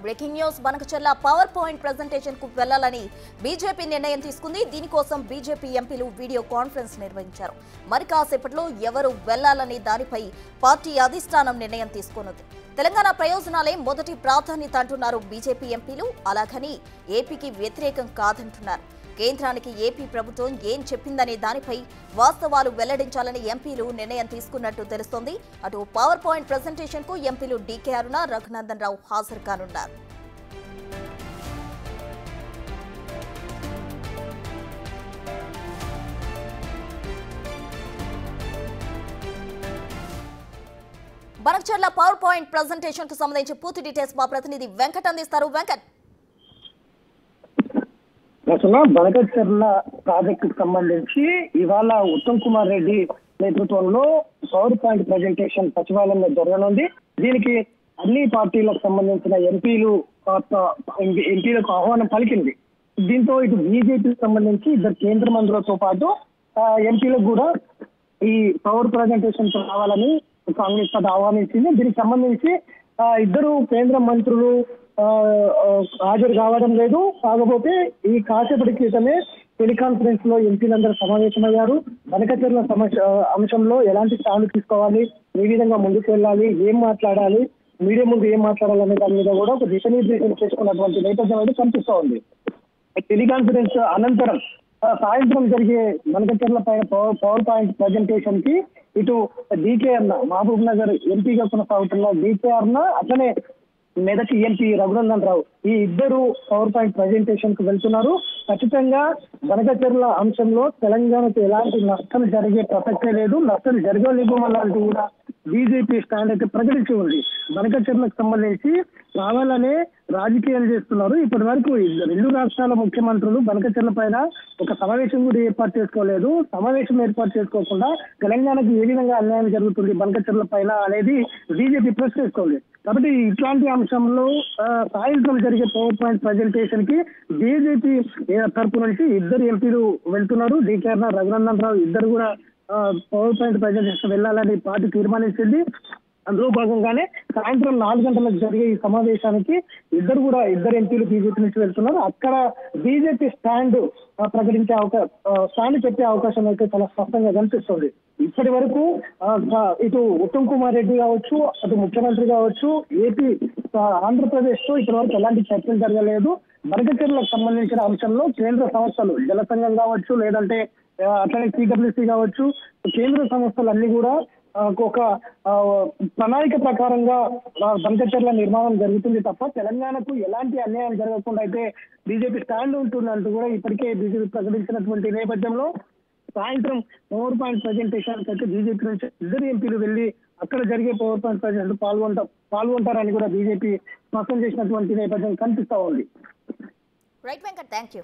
Breaking news Banakacherla power point presentation కు వెళ్లాలని BJP నిర్ణయం తీసుకుంది. దీనికోసం బీజేపీ ఎంపీలు వీడియో కాన్ఫరెన్స్ నిర్వహించారు. మరి కాసేపట్లో ఎవరు వెళ్లాలని దానిపై పార్టీ అధిష్టానం నిర్ణయం తీసుకోనుంది. తెలంగాణ ప్రయోజనాలే మొదటి ప్రాధాన్యత అంటున్నారు బీజేపీ ఎంపీలు. అలాగని ఏపీకి వ్యతిరేకం కాదంటున్నారు. కేంద్రానికి ఏపీ ప్రభుత్వం ఏం చెప్పిందనే దానిపై వాస్తవాలు వెల్లడించాలని ఎంపీలు నిర్ణయం తీసుకున్నట్టు తెలుస్తోంది. అటు పవర్ పాయింట్ ప్రెజెంటేషన్ కు ఎంపీలు డీకే అరుణ, రఘునందన్ రావు హాజరు కానున్నారు. బనకచెర్ల పవర్ పాయింట్ ప్రెజెంటేషన్ కు సంబంధించి పూర్తి డీటెయిల్స్ మా ప్రతినిధి వెంకట్ అందిస్తారు. వెంకట్, బనకచెర్ల ప్రాజెక్టుకు సంబంధించి ఇవాళ ఉత్తమ్ కుమార్ రెడ్డి నేతృత్వంలో పవర్ పాయింట్ ప్రెజెంటేషన్ సచివాలయంలో జరగనుంది. దీనికి అన్ని పార్టీలకు సంబంధించిన ఎంపీలకు ఆహ్వానం పలికింది. దీంతో ఇటు బీజేపీకి సంబంధించి ఇద్దరు కేంద్ర మంత్రులతో పాటు ఎంపీలకు కూడా ఈ పవర్ ప్రెజెంటేషన్ రావాలని కాంగ్రెస్ పార్టీ ఆహ్వానించింది. దీనికి సంబంధించి ఇద్దరు కేంద్ర మంత్రులు హాజరు కావడం లేదు. కాకపోతే ఈ కాసేపటి క్రితమే టెలికాన్ఫరెన్స్ లో ఎంపీలందరూ సమావేశమయ్యారు. బనకచెర్ల అంశంలో ఎలాంటి స్టాండ్ తీసుకోవాలి, ఏ విధంగా ముందుకు వెళ్ళాలి, ఏం మాట్లాడాలి, మీడియా ముందు ఏం మాట్లాడాలనే దాని మీద కూడా ఒక దిశానిర్దేశం చేసుకున్నటువంటి నేపథ్యం అయితే కనిపిస్తూ ఉంది. టెలికాన్ఫరెన్స్ అనంతరం సాయంత్రం జరిగే బనకచెర్ల పైన పవర్ పాయింట్ ప్రెజెంటేషన్ కి ఇటు డీకే అన్న, మహబూబ్ నగర్ ఎంపీగా కొనసాగుతున్న డీకే అన్న, అట్లనే మెదక్ ఎంపీ రఘునందన్ రావు, ఈ ఇద్దరు పవర్ పాయింట్ ప్రెజెంటేషన్ కు వెళ్తున్నారు. ఖచ్చితంగా బనకచెర్ల అంశంలో తెలంగాణకు ఎలాంటి నష్టం జరిగే ప్రసక్తే లేదు. నష్టం జరగనివ్వమన్నట్టు కూడా బీజేపీ స్టాండ్ అయితే ప్రకటించి ఉంది. బనకచెర్లకు సంబంధించి కావాలనే రాజకీయాలు చేస్తున్నారు. ఇప్పటి వరకు రెండు రాష్ట్రాల ముఖ్యమంత్రులు బనకచెర్ల పైన ఒక సమావేశం కూడా ఏర్పాటు చేసుకోలేదు. సమావేశం ఏర్పాటు చేసుకోకుండా తెలంగాణకు ఏ విధంగా అన్యాయం జరుగుతుంది బనకచెర్ల పైన అనేది బీజేపీ ప్రశ్నిస్తోంది. కాబట్టి ఇట్లాంటి అంశంలో సాయంత్రం జరిగే పవర్ పాయింట్ ప్రెజెంటేషన్ కి బీజేపీ తరపు నుంచి ఇద్దరు ఎంపీలు వెళ్తున్నారు. డీకే రఘునందన్ రావు ఇద్దరు కూడా పవర్ పాయింట్ ప్రెజెంటేషన్ వెళ్లాలని పార్టీ తీర్మానించింది. అందులో భాగంగానే సాయంత్రం 4 గంటలకు జరిగే ఈ సమావేశానికి ఇద్దరు ఎంపీలు బీజేపీ నుంచి వెళ్తున్నారు. అక్కడ బీజేపీ స్టాండ్ ప్రకటించే స్టాండ్ చెప్పే అవకాశం అయితే చాలా స్పష్టంగా కనిపిస్తుంది. ఇప్పటి వరకు ఇటు ఉత్తమ్ కుమార్ రెడ్డి కావచ్చు, అటు ముఖ్యమంత్రి కావచ్చు, ఏపీ ఆంధ్రప్రదేశ్ తో ఇప్పటి వరకు ఎలాంటి చర్చలు జరగలేదు. బనకచెర్లకు సంబంధించిన అంశంలో కేంద్ర సంస్థలు జల సంఘం కావచ్చు, లేదంటే అట్లనే సిడబ్ల్యూసీ కావచ్చు, కేంద్ర సంస్థలు అన్ని కూడా ఒక ప్రణాళిక ప్రకారంగా బనకచెర్ల నిర్మాణం జరుగుతుంది తప్ప తెలంగాణకు ఎలాంటి అన్యాయం జరగకుండా అయితే బీజేపీ స్టాండ్ ఉంటుందంటూ కూడా ఇప్పటికే బీజేపీ ప్రకటించినటువంటి నేపథ్యంలో సాయంత్రం పవర్ పాయింట్ ప్రెజెంటేషన్ అయితే బీజేపీ నుంచి ఇద్దరు ఎంపీలు వెళ్లి అక్కడ జరిగే పవర్ పాయింట్ ప్రెజెంటేషన్ పాల్గొంటారని కూడా బీజేపీ స్పష్టం చేసినటువంటి నేపథ్యం కనిపిస్తా ఉంది. Right Venkat, thank you.